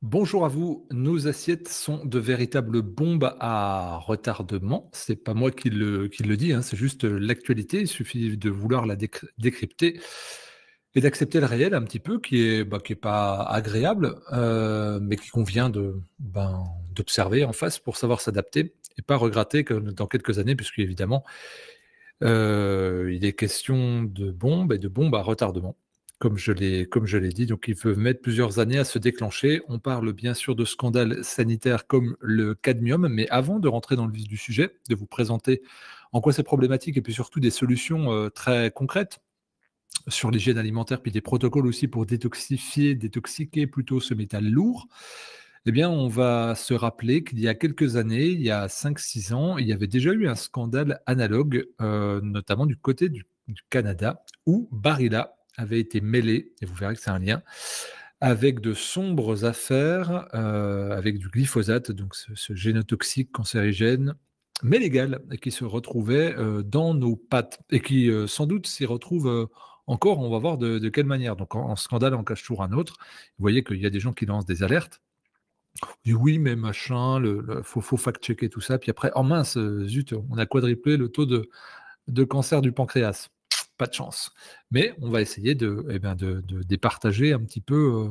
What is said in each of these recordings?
Bonjour à vous. Nos assiettes sont de véritables bombes à retardement. C'est pas moi qui le dis, hein, c'est juste l'actualité. Il suffit de vouloir la décrypter et d'accepter le réel un petit peu, qui est pas agréable, mais qui convient d'observer en face pour savoir s'adapter et pas regretter que dans quelques années, puisqu'évidemment, il est question de bombes et de bombes à retardement, comme je l'ai dit, donc ils peuvent mettre plusieurs années à se déclencher. On parle bien sûr de scandales sanitaires comme le cadmium, mais avant de rentrer dans le vif du sujet, de vous présenter en quoi c'est problématique et puis surtout des solutions, très concrètes sur l'hygiène alimentaire, puis des protocoles aussi pour détoxiquer plutôt ce métal lourd. Eh bien, on va se rappeler qu'il y a quelques années, il y a 5, 6 ans, il y avait déjà eu un scandale analogue, notamment du côté du Canada, où Barilla avait été mêlé, et vous verrez que c'est un lien, avec de sombres affaires, avec du glyphosate, donc ce génotoxique cancérigène, mais légal, et qui se retrouvait, dans nos pâtes et qui, sans doute s'y retrouve, encore. On va voir de quelle manière. Donc en scandale en cache toujours un autre. Vous voyez qu'il y a des gens qui lancent des alertes. Dit: «Oui, mais machin, le faut fact-checker tout ça», puis après: «Oh mince, zut, on a quadruplé le taux de cancer du pancréas». Pas de chance. Mais on va essayer de départager un petit peu,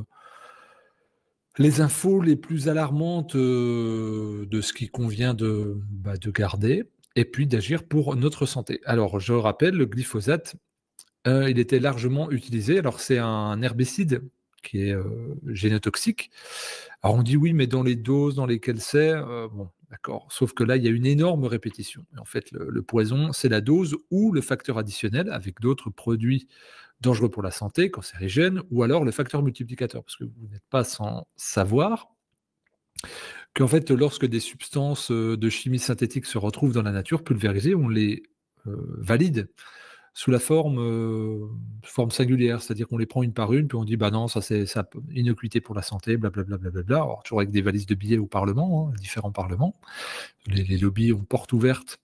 les infos les plus alarmantes, de ce qui convient de garder et puis d'agir pour notre santé. Alors je rappelle, le glyphosate, il était largement utilisé. Alors c'est un herbicide qui est, génotoxique. Alors on dit: «Oui, mais dans les doses dans lesquelles c'est», bon, d'accord. Sauf que là, il y a une énorme répétition. Et en fait, le poison, c'est la dose ou le facteur additionnel avec d'autres produits dangereux pour la santé, cancérigènes, ou alors le facteur multiplicateur. Parce que vous n'êtes pas sans savoir qu'en fait, lorsque des substances, de chimie synthétique se retrouvent dans la nature pulvérisées, on les, valide sous la forme singulière, c'est-à-dire qu'on les prend une par une, puis on dit: «Bah non, ça innocuité pour la santé, blablabla, blablabla». Alors toujours avec des valises de billets au parlement, hein, différents parlements. Les lobbies ont porte ouverte,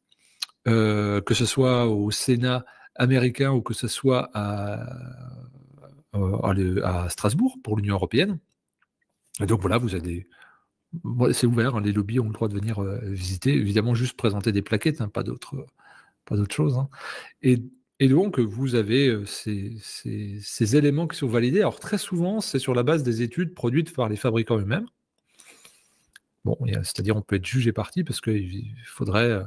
que ce soit au Sénat américain ou que ce soit à Strasbourg pour l'Union européenne. Et donc voilà, vous avez ouais, c'est ouvert, hein, les lobbies ont le droit de venir, visiter, évidemment juste présenter des plaquettes, hein, pas d'autre chose, hein. Et et donc vous avez, ces éléments qui sont validés. Alors très souvent, c'est sur la base des études produites par les fabricants eux-mêmes. Bon, c'est-à-dire on peut être juge et partie parce qu'il faudrait,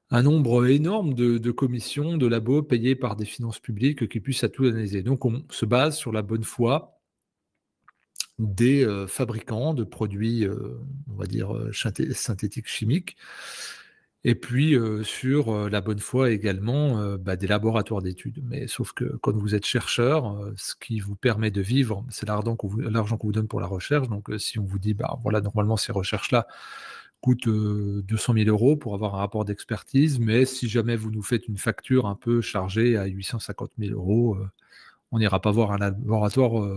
un nombre énorme de commissions, de labos payés par des finances publiques qui puissent à tout analyser. Donc on se base sur la bonne foi des, fabricants de produits, on va dire, synthétiques chimiques. Et puis, sur, la bonne foi également, des laboratoires d'études. Mais sauf que quand vous êtes chercheur, ce qui vous permet de vivre, c'est l'argent qu'on vous donne pour la recherche. Donc, si on vous dit: «Bah, voilà, normalement ces recherches-là coûtent, 200 000 € pour avoir un rapport d'expertise, mais si jamais vous nous faites une facture un peu chargée à 850 000 €, on n'ira pas voir un laboratoire,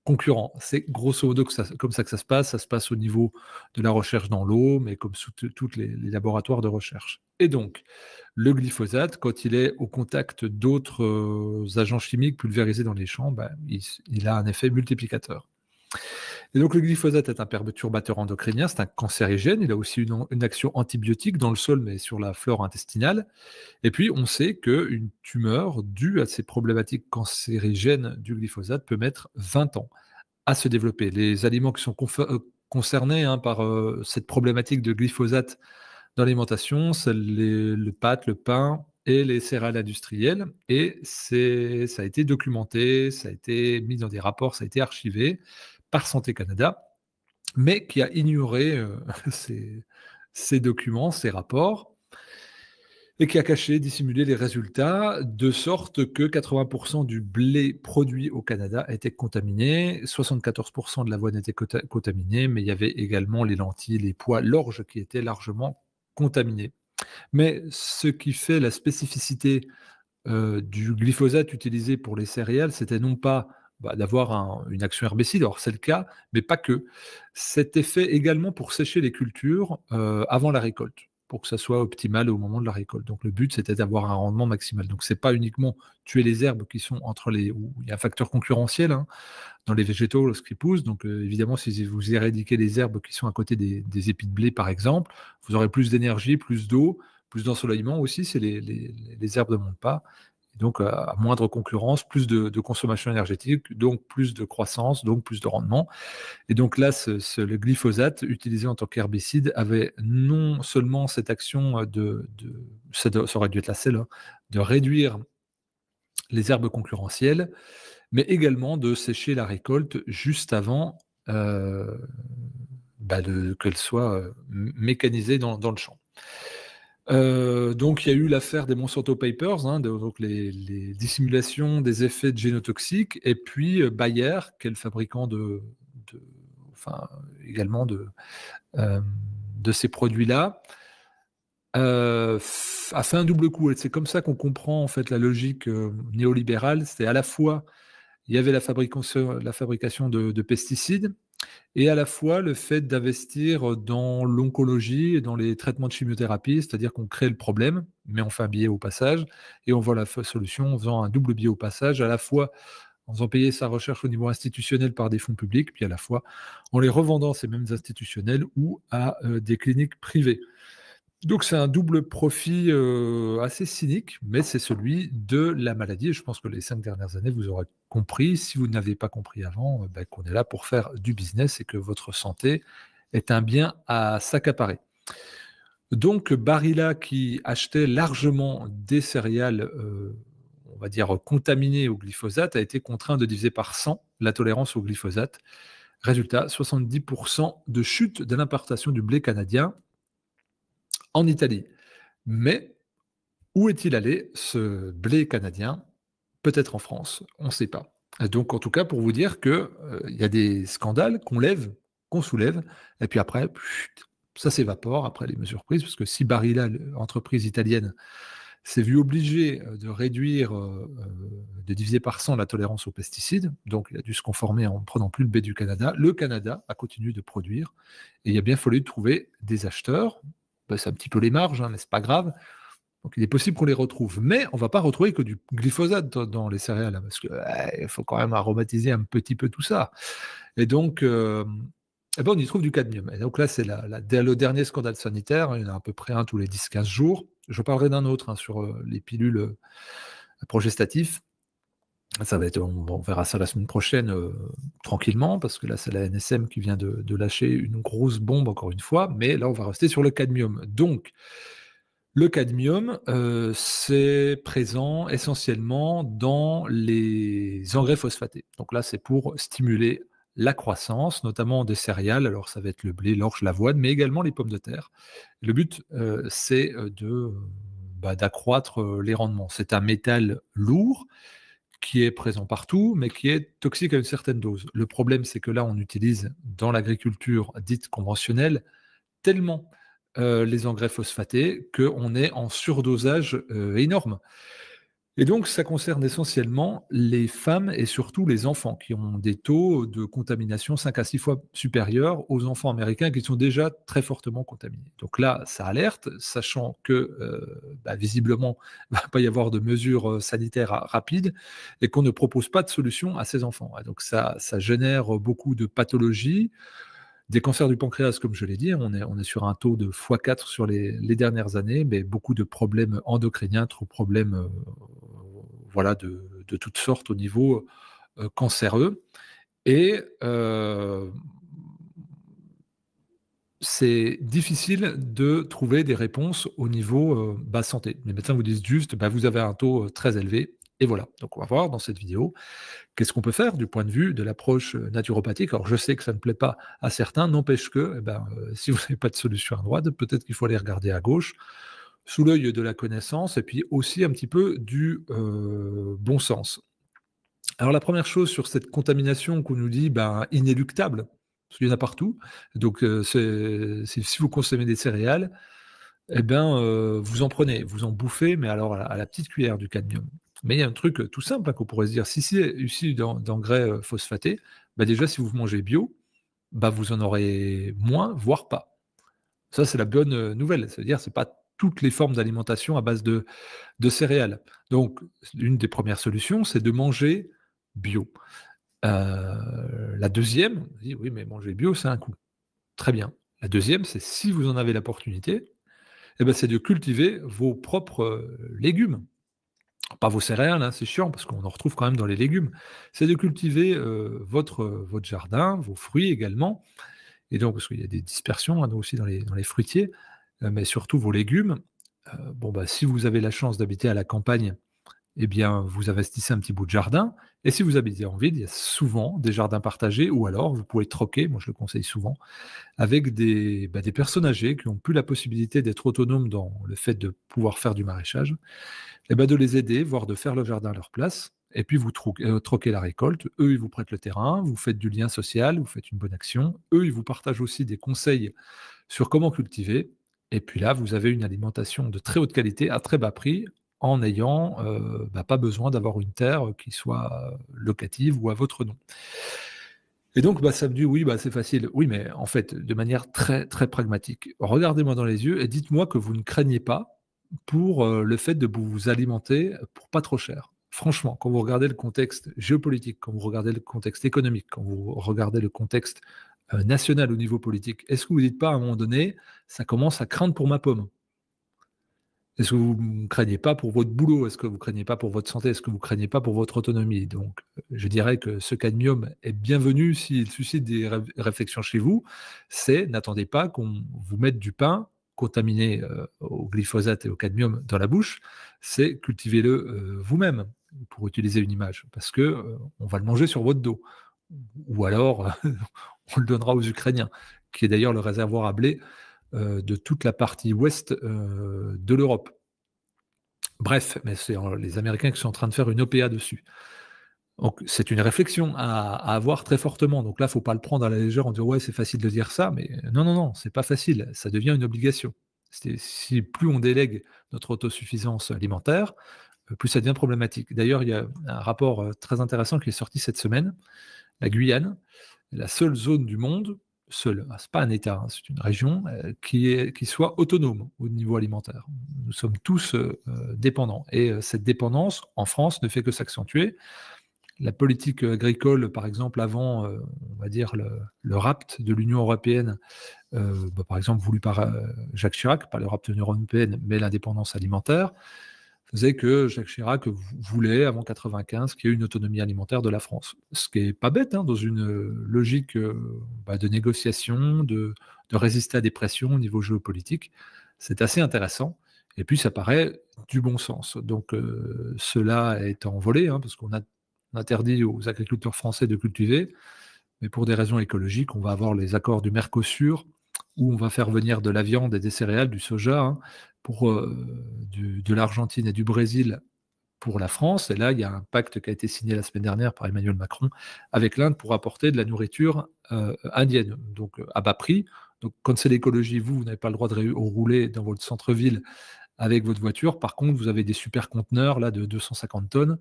concurrent». C'est grosso modo comme ça que ça se passe. Ça se passe au niveau de la recherche dans l'eau, mais comme sous toutes les laboratoires de recherche. Et donc, le glyphosate, quand il est au contact d'autres, agents chimiques pulvérisés dans les champs, il a un effet multiplicateur. Et donc le glyphosate est un perturbateur endocrinien, c'est un cancérigène, il a aussi une action antibiotique dans le sol, mais sur la flore intestinale. Et puis on sait qu'une tumeur due à ces problématiques cancérigènes du glyphosate peut mettre 20 ans à se développer. Les aliments qui sont concernés, hein, par, cette problématique de glyphosate dans l'alimentation, c'est le pâte, le pain et les céréales industrielles. Et ça a été documenté, ça a été mis dans des rapports, ça a été archivé par Santé Canada, mais qui a ignoré, ces documents, ces rapports, et qui a caché, dissimulé les résultats, de sorte que 80 du blé produit au Canada était contaminé, 74 de l'avoine était contaminée, mais il y avait également les lentilles, les pois, l'orge qui étaient largement contaminés. Mais ce qui fait la spécificité, du glyphosate utilisé pour les céréales, c'était non pas, d'avoir une action herbicide, alors c'est le cas, mais pas que. C'était fait également pour sécher les cultures, avant la récolte. pour que ça soit optimal au moment de la récolte. Donc le but, c'était d'avoir un rendement maximal. Donc c'est pas uniquement tuer les herbes qui sont entre les... où il y a un facteur concurrentiel, hein, dans les végétaux lorsqu'ils poussent. Donc évidemment, si vous éradiquez les herbes qui sont à côté des épis de blé, par exemple, vous aurez plus d'énergie, plus d'eau, plus d'ensoleillement aussi, si les herbes ne montent pas. Donc, à moindre concurrence, plus de consommation énergétique, donc plus de croissance, donc plus de rendement. Et donc là, le glyphosate, utilisé en tant qu'herbicide, avait non seulement cette action ça aurait dû être la selle, hein, de réduire les herbes concurrentielles, mais également de sécher la récolte juste avant qu'elle soit mécanisée dans le champ. Donc il y a eu l'affaire des Monsanto Papers, hein, donc les dissimulations des effets de génotoxiques, et puis Bayer, qui est le fabricant également de ces produits-là, a fait un double coup. Et c'est comme ça qu'on comprend en fait la logique néolibérale. C'est à la fois il y avait la fabrication de pesticides, et à la fois le fait d'investir dans l'oncologie et dans les traitements de chimiothérapie, c'est-à-dire qu'on crée le problème, mais on fait un biais au passage, et on voit la solution en faisant un double biais au passage, à la fois en faisant payer sa recherche au niveau institutionnel par des fonds publics, puis à la fois en les revendant ces mêmes institutionnels ou à des cliniques privées. Donc c'est un double profit assez cynique, mais c'est celui de la maladie. Et je pense que les 5 dernières années, vous aurez compris, si vous n'avez pas compris avant, qu'on est là pour faire du business et que votre santé est un bien à s'accaparer. Donc Barilla, qui achetait largement des céréales, on va dire contaminées au glyphosate, a été contraint de diviser par 100 la tolérance au glyphosate. Résultat, 70% de chute de l'importation du blé canadien en Italie. Mais où est-il allé, ce blé canadien? Peut-être en France, on ne sait pas. Donc, en tout cas, pour vous dire qu'il y a des scandales qu'on soulève, et puis après, ça s'évapore après les mesures prises, parce que si Barilla, l'entreprise italienne, s'est vue obligée de réduire, de diviser par 100 la tolérance aux pesticides, donc il a dû se conformer en ne prenant plus le Canada a continué de produire, et il a bien fallu trouver des acheteurs. C'est un petit peu les marges, hein, mais c'est pas grave. Donc il est possible qu'on les retrouve, mais on ne va pas retrouver que du glyphosate dans les céréales, hein, parce qu'il faut quand même aromatiser un petit peu tout ça. Et donc, on y trouve du cadmium. Et donc là, c'est le dernier scandale sanitaire. Il y en a à peu près un tous les 10-15 jours. Je parlerai d'un autre, hein, sur les pilules progestatifs. Ça va être, on verra ça la semaine prochaine tranquillement, parce que là, c'est la NSM qui vient de lâcher une grosse bombe, encore une fois. Mais là, on va rester sur le cadmium. Donc, le cadmium, c'est présent essentiellement dans les engrais phosphatés. Donc là, c'est pour stimuler la croissance, notamment des céréales. Alors, ça va être le blé, l'orge, l'avoine, mais également les pommes de terre. Le but, c'est d'accroître les rendements. C'est un métal lourd qui est présent partout, mais qui est toxique à une certaine dose. Le problème, c'est que là, on utilise dans l'agriculture dite conventionnelle tellement les engrais phosphatés qu'on est en surdosage énorme. Et donc, ça concerne essentiellement les femmes et surtout les enfants qui ont des taux de contamination 5 à 6 fois supérieurs aux enfants américains qui sont déjà très fortement contaminés. Donc là, ça alerte, sachant que visiblement, il ne va pas y avoir de mesures sanitaires rapides et qu'on ne propose pas de solution à ces enfants. Et donc ça génère beaucoup de pathologies, des cancers du pancréas, comme je l'ai dit, on est sur un taux de x4 sur les dernières années, mais beaucoup de problèmes endocriniens, trop problèmes de toutes sortes au niveau cancéreux. Et c'est difficile de trouver des réponses au niveau santé. Les médecins vous disent juste, vous avez un taux très élevé, et voilà. Donc on va voir dans cette vidéo qu'est-ce qu'on peut faire du point de vue de l'approche naturopathique. Alors je sais que ça ne plaît pas à certains, n'empêche que si vous n'avez pas de solution à droite, peut-être qu'il faut aller regarder à gauche, sous l'œil de la connaissance, et puis aussi un petit peu du bon sens. Alors la première chose sur cette contamination qu'on nous dit inéluctable, parce qu'il y en a partout, donc si vous consommez des céréales, vous en prenez, vous en bouffez, mais alors à la petite cuillère du cadmium. Mais il y a un truc tout simple qu'on pourrait se dire, si c'est issu d'engrais phosphatés, déjà si vous mangez bio, vous en aurez moins, voire pas. Ça, c'est la bonne nouvelle. C'est-à-dire, c'est pas toutes les formes d'alimentation à base de céréales. Donc, l'une des premières solutions, c'est de manger bio. La deuxième, on dit: «Oui, mais manger bio, c'est un coût». Très bien. La deuxième, c'est si vous en avez l'opportunité, eh ben, c'est de cultiver vos propres, légumes. Pas vos céréales, hein, c'est chiant parce qu'on en retrouve quand même dans les légumes. C'est de cultiver, votre jardin, vos fruits également et donc parce qu'il y a des dispersions, hein, nous aussi dans les fruitiers, mais surtout vos légumes. Bon, bah, si vous avez la chance d'habiter à la campagne, eh bien, vous investissez un petit bout de jardin et si vous habitez en ville, il y a souvent des jardins partagés ou alors vous pouvez troquer, moi je le conseille souvent, avec des personnes âgées qui ont plus la possibilité d'être autonomes dans le fait de pouvoir faire du maraîchage et bah, de les aider, voire de faire le jardin à leur place et puis vous troquez la récolte. Eux, ils vous prêtent le terrain, vous faites du lien social, vous faites une bonne action. Eux, ils vous partagent aussi des conseils sur comment cultiver et puis là, vous avez une alimentation de très haute qualité à très bas prix en n'ayant, pas besoin d'avoir une terre qui soit, locative ou à votre nom. Et donc, ça me dit: «Oui, c'est facile». Oui, mais en fait, de manière très, très pragmatique. Regardez-moi dans les yeux et dites-moi que vous ne craignez pas pour, le fait de vous alimenter pour pas trop cher. Franchement, quand vous regardez le contexte géopolitique, quand vous regardez le contexte économique, quand vous regardez le contexte, national au niveau politique, est-ce que vous dites pas à un moment donné: «Ça commence à craindre pour ma pomme»? Est-ce que vous ne craignez pas pour votre boulot? Est-ce que vous craignez pas pour votre santé? Est-ce que vous craignez pas pour votre autonomie? Donc, je dirais que ce cadmium est bienvenu s'il suscite des réflexions chez vous. C'est n'attendez pas qu'on vous mette du pain contaminé, au glyphosate et au cadmium dans la bouche. C'est cultivez-le, vous-même, pour utiliser une image, parce que, on va le manger sur votre dos. Ou alors, on le donnera aux Ukrainiens, qui est d'ailleurs le réservoir à blé, de toute la partie ouest, de l'Europe. Bref, mais c'est les Américains qui sont en train de faire une OPA dessus. Donc c'est une réflexion à avoir très fortement. Donc là, il ne faut pas le prendre à la légère en disant: «Ouais, c'est facile de dire ça», mais non, non, non, c'est pas facile, ça devient une obligation. Si plus on délègue notre autosuffisance alimentaire, plus ça devient problématique. D'ailleurs, il y a un rapport, très intéressant qui est sorti cette semaine. La Guyane est la seule zone du monde, seule, c'est pas un État, hein, c'est une région, qui soit autonome au niveau alimentaire. Nous sommes tous, dépendants et cette dépendance, en France, ne fait que s'accentuer. La politique, agricole, par exemple, avant, on va dire le RAPT de l'Union européenne, par exemple voulu par, Jacques Chirac, pas le RAPT de l'Union européenne, mais l'indépendance alimentaire, faisait que Jacques Chirac voulait, avant 95, qu'il y ait une autonomie alimentaire de la France. Ce qui est pas bête, hein, dans une logique de négociation, de résister à des pressions au niveau géopolitique. C'est assez intéressant. Et puis, ça paraît du bon sens. Donc, cela est envolé, hein, parce qu'on a on interdit aux agriculteurs français de cultiver, mais pour des raisons écologiques, on va avoir les accords du Mercosur, où on va faire venir de la viande et des céréales, du soja, hein, pour de l'Argentine et du Brésil pour la France. Et là, il y a un pacte qui a été signé la semaine dernière par Emmanuel Macron avec l'Inde pour apporter de la nourriture indienne, donc à bas prix. Donc, quand c'est l'écologie, vous n'avez pas le droit de rouler dans votre centre-ville avec votre voiture. Par contre, vous avez des super conteneurs là de 250 tonnes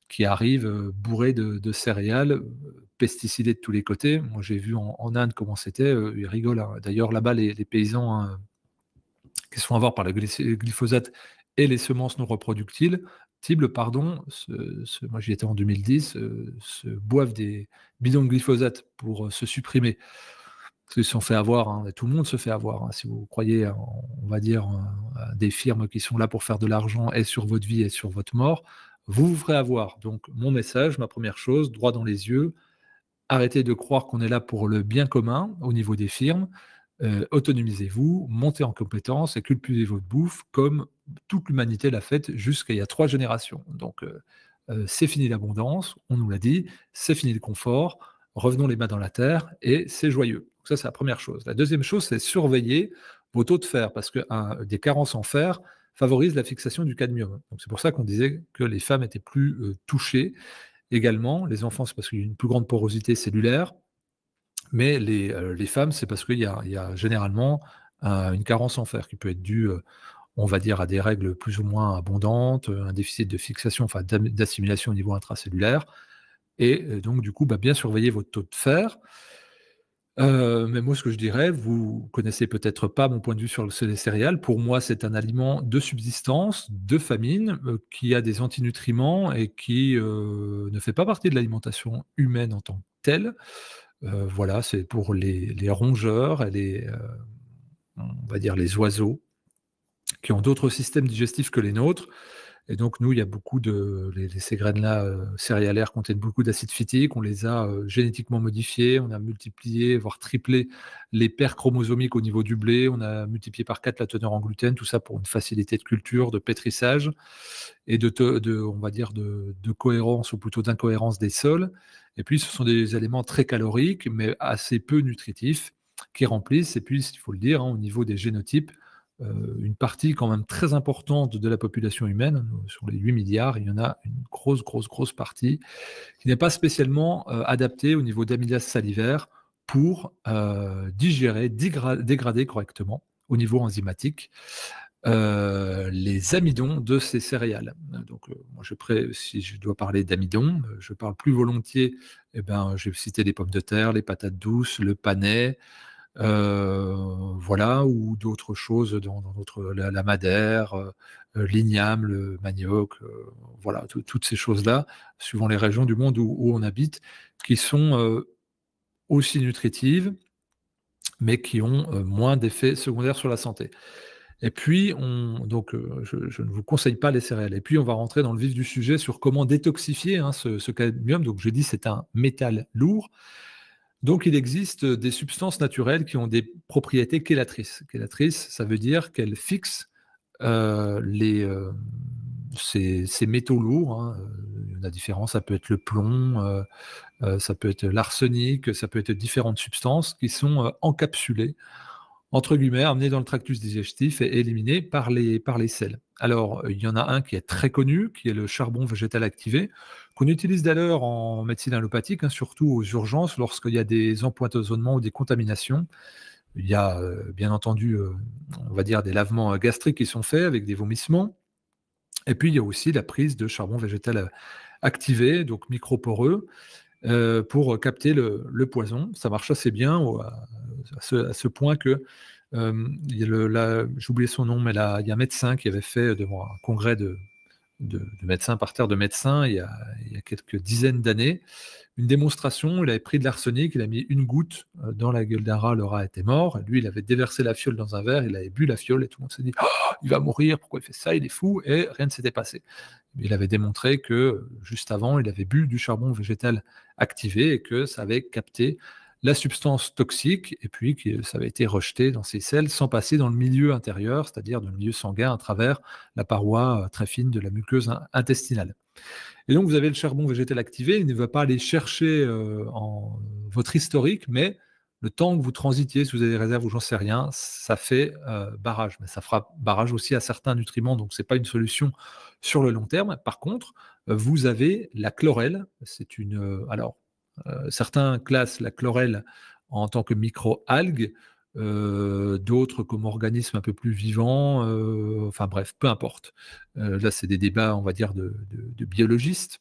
qui arrivent bourrés de céréales, pesticidés de tous les côtés. Moi, j'ai vu en Inde comment c'était, ils rigolent, hein. D'ailleurs, là-bas, les paysans, hein, qui se font avoir par le glyphosate et les semences non reproductibles, pardon, moi j'y étais en 2010, se boivent des bidons de glyphosate pour se supprimer. Parce qu'ils se sont fait avoir, hein, et tout le monde se fait avoir, hein, si vous croyez, on va dire, à des firmes qui sont là pour faire de l'argent et sur votre vie et sur votre mort, vous vous ferez avoir. Donc mon message, ma première chose, droit dans les yeux, arrêtez de croire qu'on est là pour le bien commun au niveau des firmes, autonomisez-vous, montez en compétences et cultivez votre bouffe comme toute l'humanité l'a faite jusqu'à il y a 3 générations. Donc c'est fini l'abondance, on nous l'a dit, c'est fini le confort, revenons les mains dans la terre et c'est joyeux. Donc ça, c'est la première chose. La deuxième chose, c'est surveiller vos taux de fer parce que des carences en fer favorisent la fixation du cadmium. Donc c'est pour ça qu'on disait que les femmes étaient plus, touchées. Également, les enfants, c'est parce qu'il y a une plus grande porosité cellulaire, mais les femmes, c'est parce qu'il y a généralement, une carence en fer qui peut être due, on va dire à des règles plus ou moins abondantes, un déficit de fixation, enfin d'assimilation au niveau intracellulaire et donc du coup, bien surveiller votre taux de fer. Mais moi, ce que je dirais, vous connaissez peut-être pas mon point de vue sur les céréales. Pour moi, c'est un aliment de subsistance, de famine, qui a des antinutriments et qui, ne fait pas partie de l'alimentation humaine en tant que telle. Voilà, c'est pour les rongeurs et on va dire les oiseaux qui ont d'autres systèmes digestifs que les nôtres. Et donc nous, il y a beaucoup ces graines-là, céréalières contiennent beaucoup d'acide phytique. On les a, génétiquement modifiées, on a multiplié, voire triplé les paires chromosomiques au niveau du blé, on a multiplié par 4 la teneur en gluten, tout ça pour une facilité de culture, de pétrissage et on va dire de cohérence ou plutôt d'incohérence des sols. Et puis ce sont des éléments très caloriques, mais assez peu nutritifs, qui remplissent et puis, il faut le dire, hein, au niveau des génotypes, une partie quand même très importante de la population humaine, sur les 8 milliards, il y en a une grosse, grosse, grosse partie qui n'est pas spécialement adaptée au niveau d'amylase salivaire pour digérer, dégrader correctement au niveau enzymatique les amidons de ces céréales. Donc, moi, si je dois parler d'amidon, je parle plus volontiers, eh ben, je vais citer les pommes de terre, les patates douces, le panais, voilà, ou d'autres choses dans notre la madère, l'igname, le manioc, voilà, toutes ces choses-là, suivant les régions du monde où on habite, qui sont, aussi nutritives, mais qui ont, moins d'effets secondaires sur la santé. Et puis je ne vous conseille pas les céréales. Et puis on va rentrer dans le vif du sujet sur comment détoxifier, hein, ce cadmium. Donc je dis c'est un métal lourd. Donc il existe des substances naturelles qui ont des propriétés chélatrices. Chélatrices, ça veut dire qu'elles fixent, ces métaux lourds, hein, il y en a différents, ça peut être le plomb, ça peut être l'arsenic, ça peut être différentes substances qui sont, encapsulées, entre guillemets, amenées dans le tractus digestif et éliminées par les selles. Alors, il y en a un qui est très connu, qui est le charbon végétal activé, qu'on utilise d'ailleurs en médecine allopathique, hein, surtout aux urgences lorsqu'il y a des empoisonnements ou des contaminations. Il y a, bien entendu, on va dire des lavements, gastriques qui sont faits avec des vomissements et puis il y a aussi la prise de charbon végétal, activé, donc microporeux, pour capter le poison. Ça marche assez bien à ce point que il y a j'ai oublié son nom, mais là, il y a un médecin qui avait fait devant un congrès de médecins par terre de médecins il y a quelques dizaines d'années, une démonstration. Il avait pris de l'arsenic, il a mis une goutte dans la gueule d'un rat, le rat était mort. Lui, il avait déversé la fiole dans un verre, il avait bu la fiole et tout le monde s'est dit oh, il va mourir, pourquoi il fait ça, il est fou, et rien ne s'était passé. Il avait démontré que juste avant, il avait bu du charbon végétal activé et que ça avait capté la substance toxique et puis que ça avait été rejeté dans ses selles sans passer dans le milieu intérieur, c'est-à-dire dans le milieu sanguin à travers la paroi très fine de la muqueuse intestinale. Et donc vous avez le charbon végétal activé, il ne va pas aller chercher en votre historique, mais le temps que vous transitiez, si vous avez des réserves ou j'en sais rien, ça fait barrage. Mais ça fera barrage aussi à certains nutriments, donc ce n'est pas une solution sur le long terme. Par contre, vous avez la chlorelle. C'est une. Certains classent la chlorelle en tant que micro-algue, d'autres comme organisme un peu plus vivant, enfin bref, peu importe. Là, c'est des débats, on va dire, de biologistes.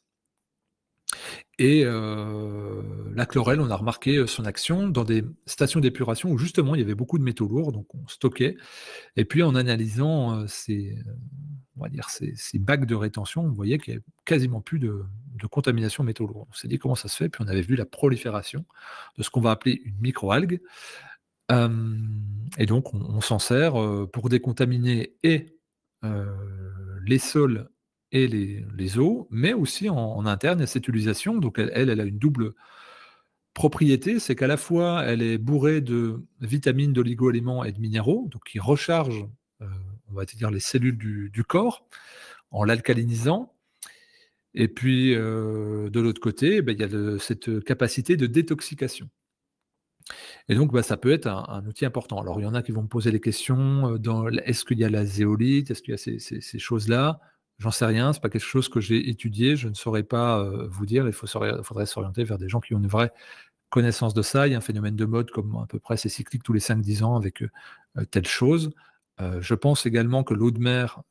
Et la chlorelle, on a remarqué son action dans des stations d'épuration où justement il y avait beaucoup de métaux lourds, donc on stockait. Et puis en analysant on va dire ces bacs de rétention, on voyait qu'il n'y avait quasiment plus de contamination métaux lourds. On s'est dit comment ça se fait, puis on avait vu la prolifération de ce qu'on va appeler une microalgue. Et donc on s'en sert pour décontaminer et les sols et les eaux, mais aussi en interne, il y a cette utilisation. Donc elle a une double propriété, c'est qu'à la fois, elle est bourrée de vitamines, d'oligo-éléments et de minéraux, donc qui rechargent, on va dire, les cellules du corps en l'alcalinisant. Et puis, de l'autre côté, il y a cette capacité de détoxication. Et donc, ça peut être un outil important. Alors, il y en a qui vont me poser des questions, est-ce qu'il y a la zéolite? Est-ce qu'il y a ces choses-là? J'en sais rien, c'est pas quelque chose que j'ai étudié, je ne saurais pas, vous dire. Faudrait s'orienter vers des gens qui ont une vraie connaissance de ça. Il y a un phénomène de mode comme à peu près c'est cyclique tous les 5-10 ans avec, telle chose. Je pense également que l'eau de mer,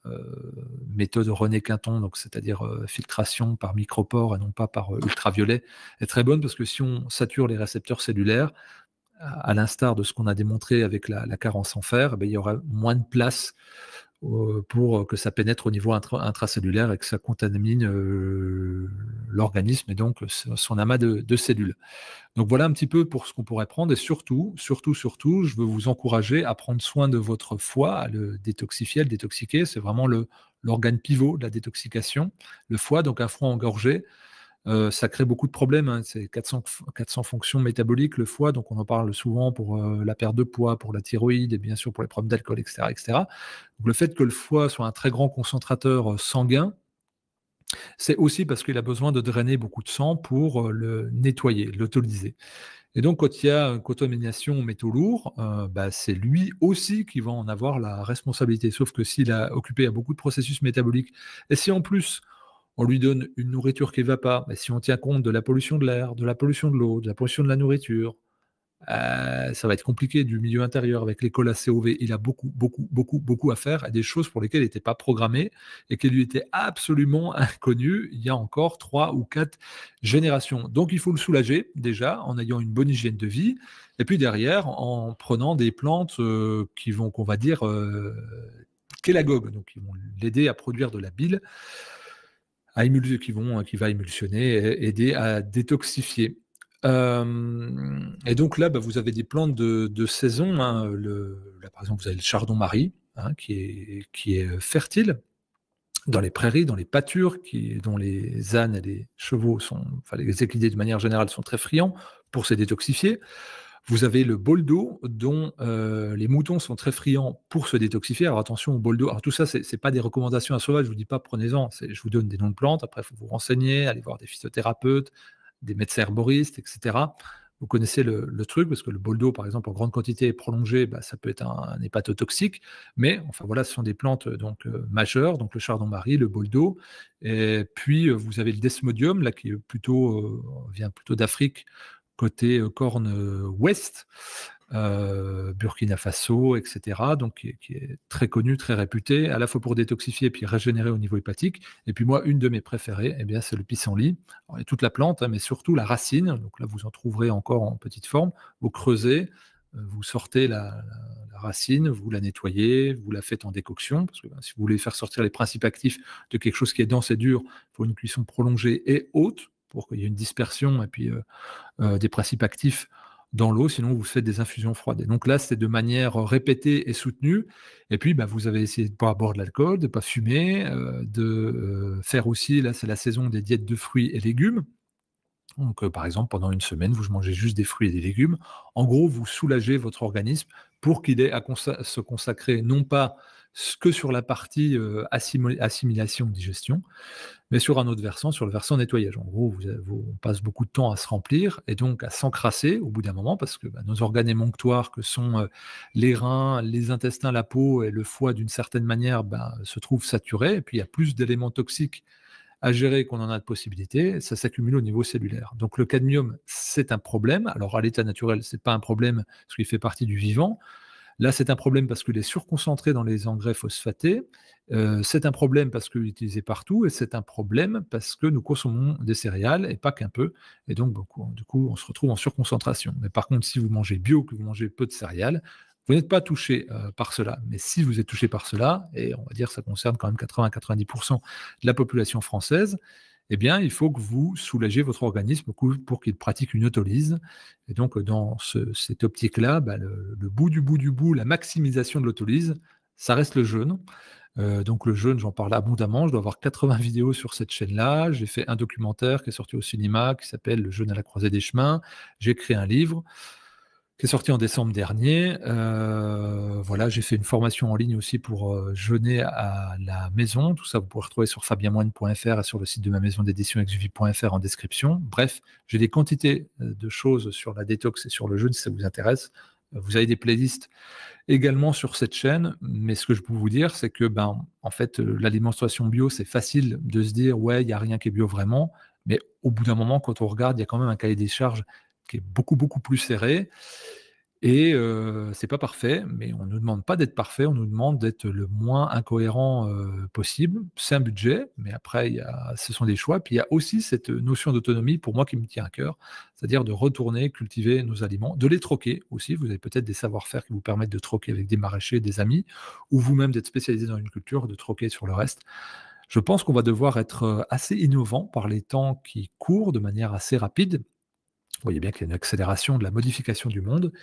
méthode René Quinton, donc c'est-à-dire, filtration par micropores et non pas par, ultraviolet, est très bonne parce que si on sature les récepteurs cellulaires, à l'instar de ce qu'on a démontré avec la carence en fer, il y aura moins de place pour que ça pénètre au niveau intracellulaire et que ça contamine l'organisme et donc son amas de cellules. Donc voilà un petit peu pour ce qu'on pourrait prendre et surtout, je veux vous encourager à prendre soin de votre foie, à le détoxifier, à le détoxiquer. C'est vraiment l'organe pivot de la détoxication. Le foie, donc un foie engorgé, ça crée beaucoup de problèmes, hein. C'est 400 fonctions métaboliques, le foie, donc on en parle souvent pour la perte de poids, pour la thyroïde et bien sûr pour les problèmes d'alcool, etc., etc. Donc le fait que le foie soit un très grand concentrateur sanguin, c'est aussi parce qu'il a besoin de drainer beaucoup de sang pour le nettoyer, l'autolyser. Et donc, quand il y a une contamination aux métaux lourds, c'est lui aussi qui va en avoir la responsabilité. Sauf que s'il a occupé à beaucoup de processus métaboliques, et si en plus on lui donne une nourriture qui ne va pas, et si on tient compte de la pollution de l'air, de la pollution de l'eau, de la pollution de la nourriture, ça va être compliqué du milieu intérieur avec l'école ACOV. Il a beaucoup à faire, à des choses pour lesquelles il n'était pas programmé et qui lui étaient absolument inconnues il y a encore 3 ou 4 générations. Donc il faut le soulager déjà en ayant une bonne hygiène de vie et puis derrière en prenant des plantes qui vont, qu'on va dire, chélagogues, donc qui vont l'aider à produire de la bile, qui va émulsionner et aider à détoxifier. Et donc là, vous avez des plantes de saison, hein. Là, par exemple, vous avez le chardon-marie, hein, qui est fertile dans les prairies, dans les pâtures, dont les ânes et les chevaux enfin les équidés de manière générale sont très friands pour se détoxifier. Vous avez le boldo, dont les moutons sont très friands pour se détoxifier. Alors attention au boldo. Alors tout ça, c'est pas des recommandations à sauvage. Je vous dis pas prenez-en. Je vous donne des noms de plantes. Après, il faut vous renseigner, aller voir des phytothérapeutes, des médecins herboristes, etc. Vous connaissez le truc, parce que le boldo, par exemple, en grande quantité et prolongée, ça peut être un hépatotoxique. Mais enfin voilà, ce sont des plantes donc majeures, donc le chardon-marie, le boldo. Et puis vous avez le desmodium, là, qui est vient plutôt d'Afrique, côté Corne ouest, Burkina Faso, etc., donc qui est très connu, très réputé, à la fois pour détoxifier et puis régénérer au niveau hépatique. Et puis moi, une de mes préférées, c'est le pissenlit. Alors, il y a toute la plante, hein, mais surtout la racine. Donc là, vous en trouverez encore en petite forme. Vous creusez, vous sortez la racine, vous la nettoyez, vous la faites en décoction, parce que si vous voulez faire sortir les principes actifs de quelque chose qui est dense et dur, il faut une cuisson prolongée et haute, pour qu'il y ait une dispersion et puis des principes actifs dans l'eau, sinon vous faites des infusions froides. Et donc là, c'est de manière répétée et soutenue. Et puis, vous avez essayé de ne pas boire de l'alcool, de ne pas fumer, de faire aussi, là, c'est la saison des diètes de fruits et légumes. Donc, par exemple, pendant une semaine, vous mangez juste des fruits et des légumes. En gros, vous soulagez votre organisme pour qu'il ait à se consacrer non pas que sur la partie assimilation, digestion, mais sur un autre versant, sur le versant nettoyage. En gros, on passe beaucoup de temps à se remplir et donc à s'encrasser au bout d'un moment, parce que nos organes émonctoires, que sont les reins, les intestins, la peau et le foie, d'une certaine manière, se trouvent saturés. Et puis, il y a plus d'éléments toxiques à gérer qu'on en a de possibilités, ça s'accumule au niveau cellulaire. Donc le cadmium, c'est un problème. Alors à l'état naturel, ce n'est pas un problème parce qu'il fait partie du vivant. Là, c'est un problème parce qu'il est surconcentré dans les engrais phosphatés. C'est un problème parce qu'il est utilisé partout. Et c'est un problème parce que nous consommons des céréales et pas qu'un peu. Et donc, du coup, on se retrouve en surconcentration. Mais par contre, si vous mangez bio, que vous mangez peu de céréales, vous n'êtes pas touché par cela. Mais si vous êtes touché par cela, et on va dire que ça concerne quand même 80-90% de la population française, eh bien, il faut que vous soulagez votre organisme pour qu'il pratique une autolyse. Et donc, dans cette optique-là, le bout du bout, la maximisation de l'autolyse, ça reste le jeûne. Donc le jeûne, j'en parle abondamment. Je dois avoir 80 vidéos sur cette chaîne-là. J'ai fait un documentaire qui est sorti au cinéma qui s'appelle Le jeûne à la croisée des chemins. J'ai écrit un livre qui est sorti en décembre dernier. Voilà, j'ai fait une formation en ligne aussi pour jeûner à la maison. Tout ça, vous pouvez retrouver sur fabienmoine.fr et sur le site de ma maison d'édition exuvie.fr en description. Bref, j'ai des quantités de choses sur la détox et sur le jeûne si ça vous intéresse. Vous avez des playlists également sur cette chaîne, mais ce que je peux vous dire, c'est que en fait, l'alimentation bio, c'est facile de se dire ouais, il n'y a rien qui est bio vraiment, mais au bout d'un moment, quand on regarde, il y a quand même un cahier des charges qui est beaucoup plus serré. Et c'est pas parfait, mais on nous demande pas d'être parfait, on nous demande d'être le moins incohérent, possible. C'est un budget, mais après ce sont des choix. Puis il y a aussi cette notion d'autonomie pour moi qui me tient à cœur, c'est-à-dire de retourner cultiver nos aliments, de les troquer aussi. Vous avez peut-être des savoir-faire qui vous permettent de troquer avec des maraîchers, des amis, ou vous-même d'être spécialisé dans une culture, de troquer sur le reste. Je pense qu'on va devoir être, assez innovant par les temps qui courent de manière assez rapide. Vous voyez bien qu'il y a une accélération de la modification du monde.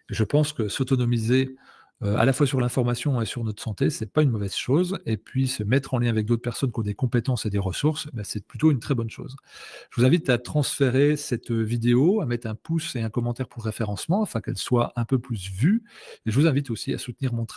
Je pense que s'autonomiser, à la fois sur l'information et sur notre santé, c'est pas une mauvaise chose et puis se mettre en lien avec d'autres personnes qui ont des compétences et des ressources, bah, c'est plutôt une très bonne chose. Je vous invite à transférer cette, vidéo, à mettre un pouce et un commentaire pour le référencement afin qu'elle soit un peu plus vue et je vous invite aussi à soutenir mon travail.